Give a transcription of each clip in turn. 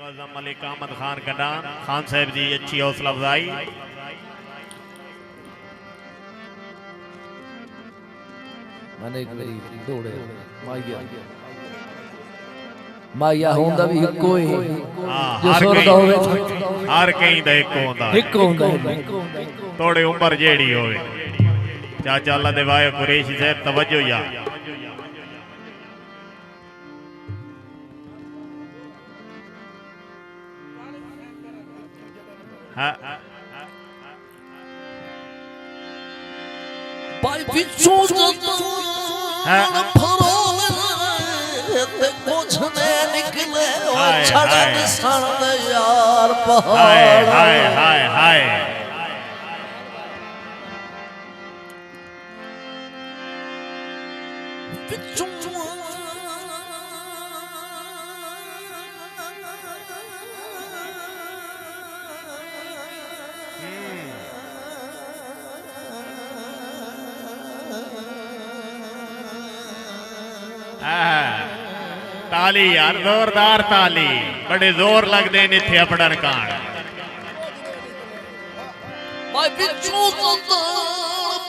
मुअज़्ज़म मलिक अहमद खान कडान खान साहब जी अच्छी हौसला अफजाई। मैंने एक मेरी दौड़े माइया माइया होंदा भी इक्को ही जो सुरदा होवे हर कहीं दा इक्को होंदा थोड़ी उम्र जेड़ी होवे। चाचा अल्लाह दे वाहे कुरैशी साहब तवज्जो या भाई पिछू जता फरोले ते कुछ ने निकले छड़ सन यार पहाड़। हाय हाय हाय हाय पिछू ताली यार जोरदार ताली बड़े जोर लगते हैं इत्थे अपड़न कान। भाई पिछू जता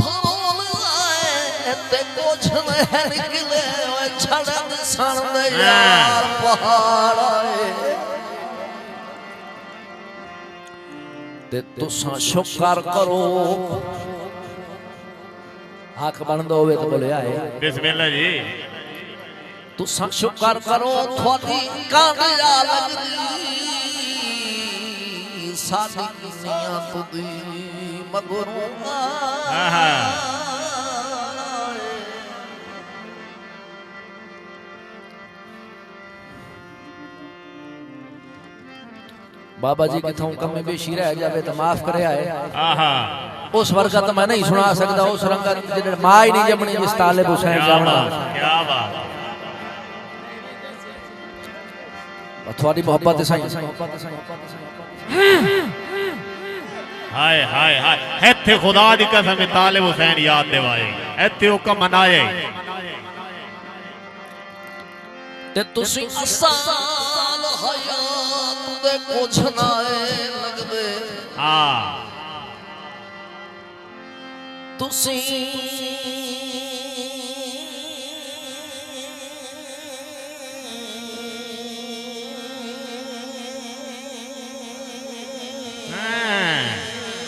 फरोले ते कुछ ने निकले छड़ सन यार पहाड़ ते तुसा शुक्र करो। आंख बंद होवे तो बोले आए बिस्मिल्लाह जी। तुसा शुक्र करो थोड़ी कांडिया लगदी साडी नियत दी मगरू बाबा जी किथों कमी बेशी रह जावे तो माफ करे आए। उस वर्ग तो मैं नहीं सुना सकता उस रंग जिन्हें मां ही नहीं जमनी जिस तालिब हुसैन जावना। क्या बात थोड़ी मोहब्बत है साईं। हाय हाय हाय इत्थे खुदा दी कसम तालिब हुसैन याद दिवाए इत्थे हुक्म मनाए ते तुसी असाल हयात दे कुछ ना लगदे। हां तुसी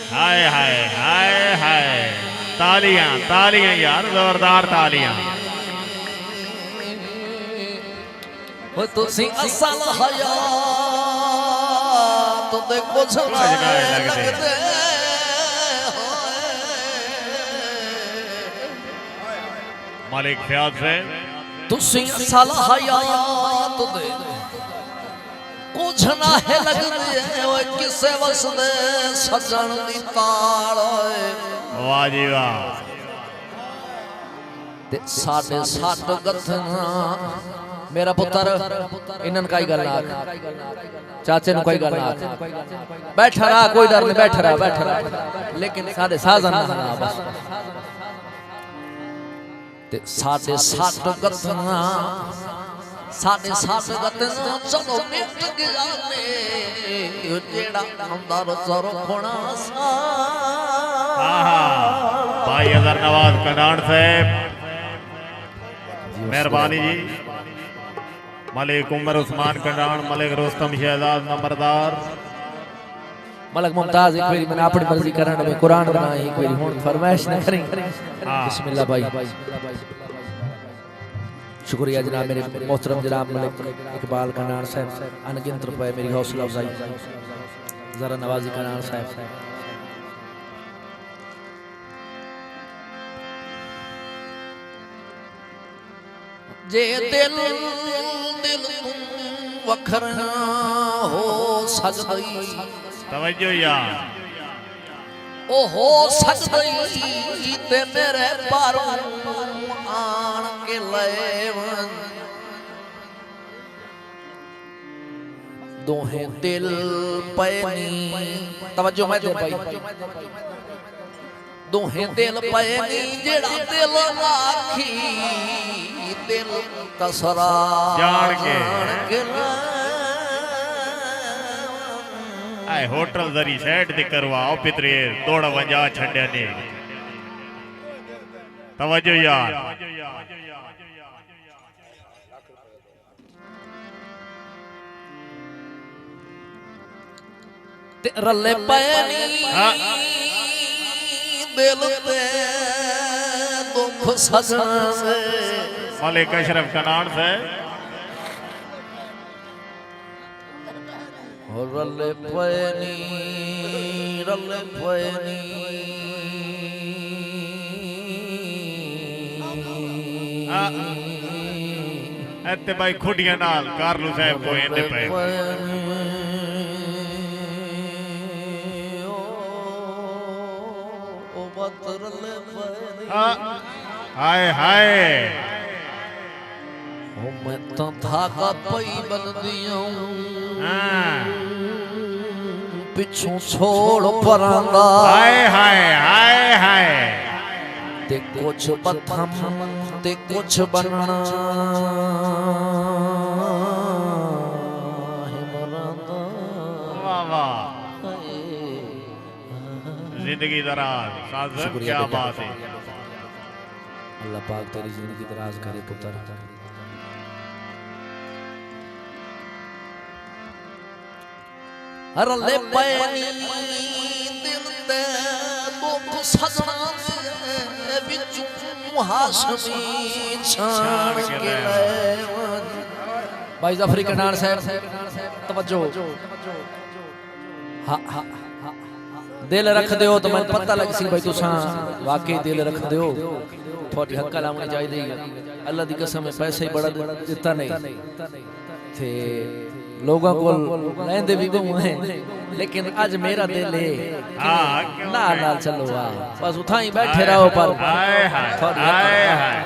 हाय हाय हाय हाय तालियां तालियां यार जोरदार तालियां। ओ तुसी असल हयात दे कुछ ना लगदे। मलिक ख्याल से तुसी असल हयात दे कुछ ना है लगदे ओए किसे वसदे सजन दी ताल ओए। वाह जी वाह ते साडे सट गथना मेरा पुत्र इनन काई गल ना चाचे नु कोई गल ना बैठा रहा कोई डर नहीं बैठा रहा लेकिन साडे साजन ना बस ते साडे सट गथना साडे साथ गतना चलो मिट गया ने जेड़ा अंदर सर खोना सा। भाई अजहर नवाज कनान साहब मेहरबानी जी। मलिक उमर उस्मान कनान मलिक रोस्तम शहजाद नंबरदार मलिक मुमताज एक बारी मैंने अपनी मर्जी करने में कुरान बना एक बारी हुन फरमाइश न करें। बिस्मिल्लाह भाई शुक्रिया जनाब मेरे मोहतरम जनाब मलिक इकबाल कनान साहब अनगिनत रुपए मेरी हौसला अफजाई जरा नवाजी कनान साहब। जे दिल दिल तुम वखरा हो सकदी तवज्जो यार ओ हो सकदी ते मेरे पारों आन के लेवन दोहे दिल पैनी तवज्जो मैं दे भाई दोहे दिल पैनी जेड़ा दिल आखी दिल कसरा जान के आए होटल जरी सेट दी करवा ओ पितरे दौड़ वंजा छड्या ने तवज्जो यार ते रले पैनी दिल ते दुख सजना से मलिक अशरफ कनान से रले पैनी एते भाई खुडियां नाल कारलू साहब को इंदे पे हाय हाय मैं तो धागा पई बन दिया पिछू छोड़ परांदा हाय हाय हाय हाय ते कुछ बथम ते कुछ बनना है मरांदा वाह वाह जिंदगी दराज साजन क्या बात है अल्लाह पाक तेरी जिंदगी दराज करे पुत्र रले पैनी दिल ते दुख सजना दे विचों हाशमी छान के भाई जाफरी कनान साहब तवज्जो हा हा दिल रख दियो तो मैं पता लग सी भाई तुसा वाकई दिल रख दियो थोड़ी हक्का लावनी चाहिए अल्लाह दी कसम है पैसे ही बड़ा दिता नहीं थे लोगों को लेंदे भी बहु हैं लेकिन आज मेरा दिल है ना ना चलो बस उठा ही बैठे रहो पर हाय हाय हाय हाय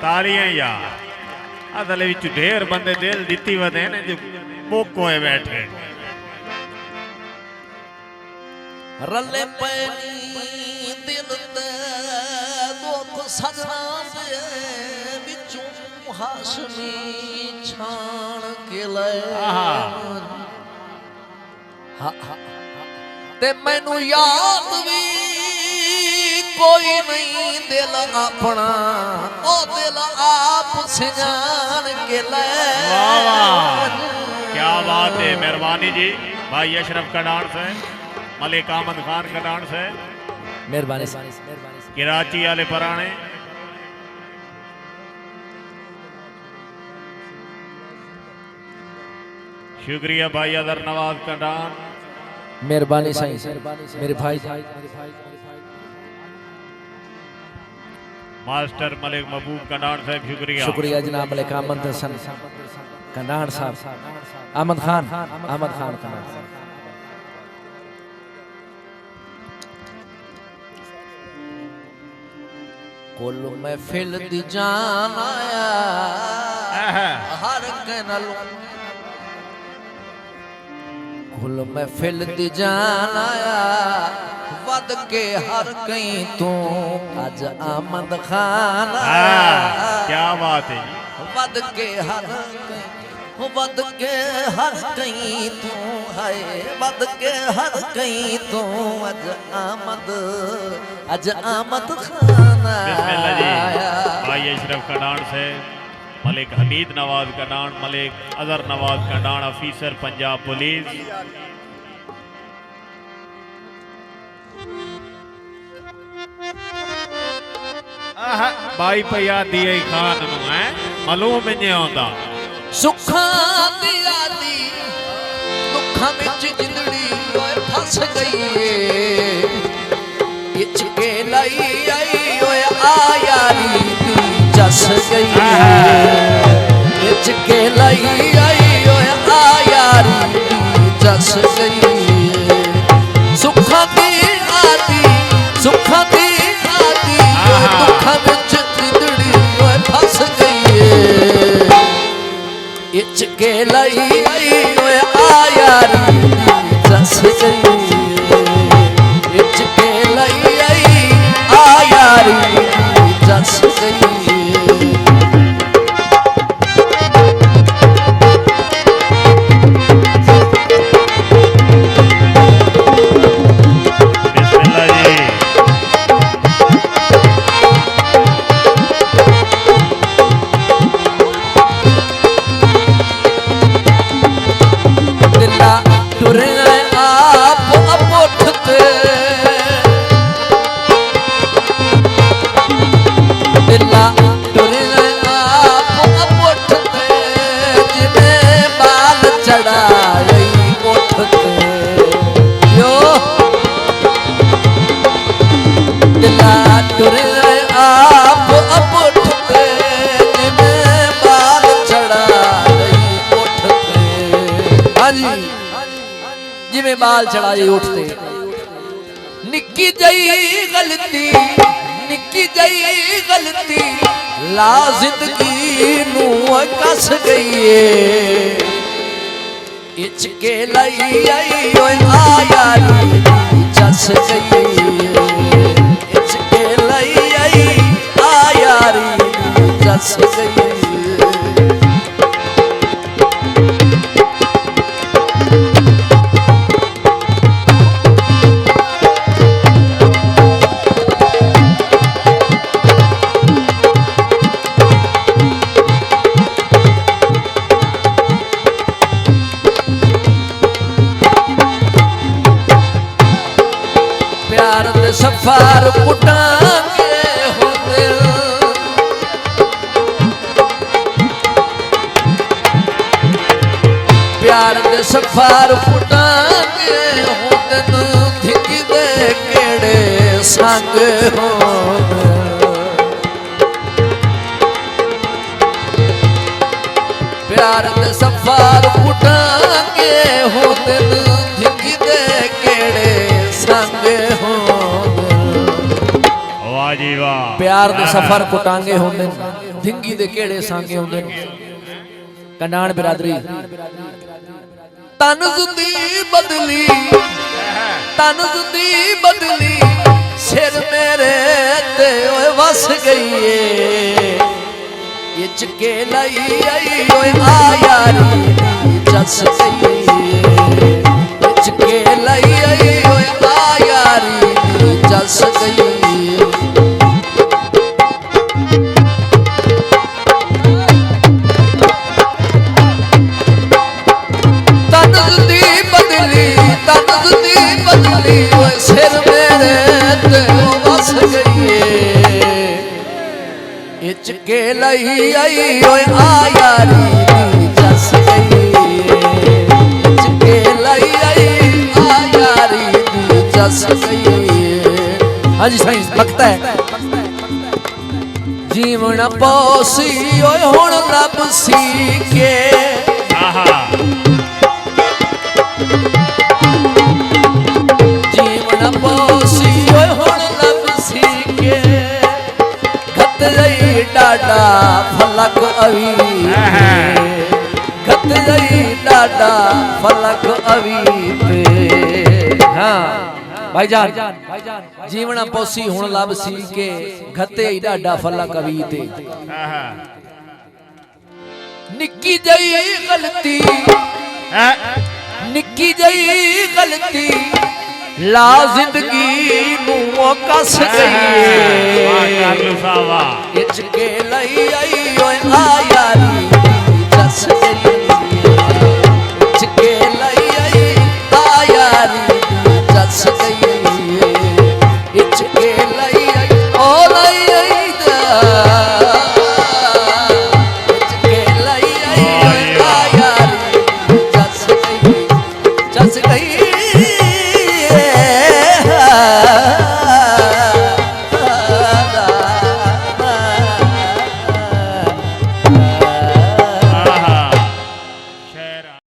तालियां यार अदले विच ढेर बंदे दिल दिती वदे ने जो मोकोए बैठे रले पैनी दिल ते दुख सजना दे विचों हाशमी छान के ले ते मैनू याद भी कोई नहीं दिल अपना ओ दिल आप सिजान के ले वाह वाह क्या बात है मेहरबानी जी भाई अशरफ कनान से मलिक अहमद खान कनान से मेहरबानी कराची वाले पराने शुक्रिया भाई अदर नवाज कनान मेहरबानी साईं मेरे भाई मास्टर मलिक महबूब कनान साहब शुक्रिया शुक्रिया जनाब मलिक अहमद हसन कनान साहब अहमद खान कनान कुल महफिल दी जान आया हर कनल कुल महफिल दी जान आया वद के हर कई तू अज अहमद खान क्या बात है वद के हर कई तू है वद के हर कई तू अज अहमद खान बिस्मिल्लाह जी भाई अशरफ कनान से मलिक हमीद नवाज कनान मलिक अजहर नवाज कनान ऑफिसर पंजाब पुलिस भाई भैया दिए खान नु है मालूम नहीं आंदा सुखा दिया दी दुखा विच जिंदड़ी ओए फस गई इच के लाई आई ओए आ यारी दी जस गई इच के लाई आई ओए आ यारी दी जस गई सुखा दी आदी दुखा विच जिंदड़ी ओए फस गई इच के लाई आई ओए आ यारी जस गई इच के लाई आई आ यारी जस गई जिवें बाल चढ़ाए उठते निक्की जई गलती निक्की जई गलती ला जिंदगी नू कस गई इचके लई आई ओए आ यारी जस गई इचके लई आई आ यारी जस गई सफार कुटांगे हो दिल प्यार दे सफार कुटांगे हो दिल धिकी दे केड़े संग हो प्यार दे सफार कुटांगे हो दिल धिकी दे केड़े संग हो प्यार दे सफर कुटांगे होंदे धिंगी दे केड़े सांगे होंदे कनान बिरादरी तनजुदी बदली सिर मेरे ते ओए वस गई इचके लई आई ओए आ यारी जस गई इचके लई आई ओए आ यारी जस गई सिर मेरे ते वस गई इचके लई आई ओए आ यारी जस गई इचके लई आई आ यारी जस गई। हाँ जी साईं लगता है जीवन पोसी ओए हुण लब सी के डाडा फलक अवी घत गई डाडा फलक अवी पे। हाँ भाईजान जीवना पोसी हुण लब सी के घते ही डाडा फलक अवी ते निक्की जई गलती निक्की जई गलती ला जिंदगी नू कस गई इचके लई आई ओए आ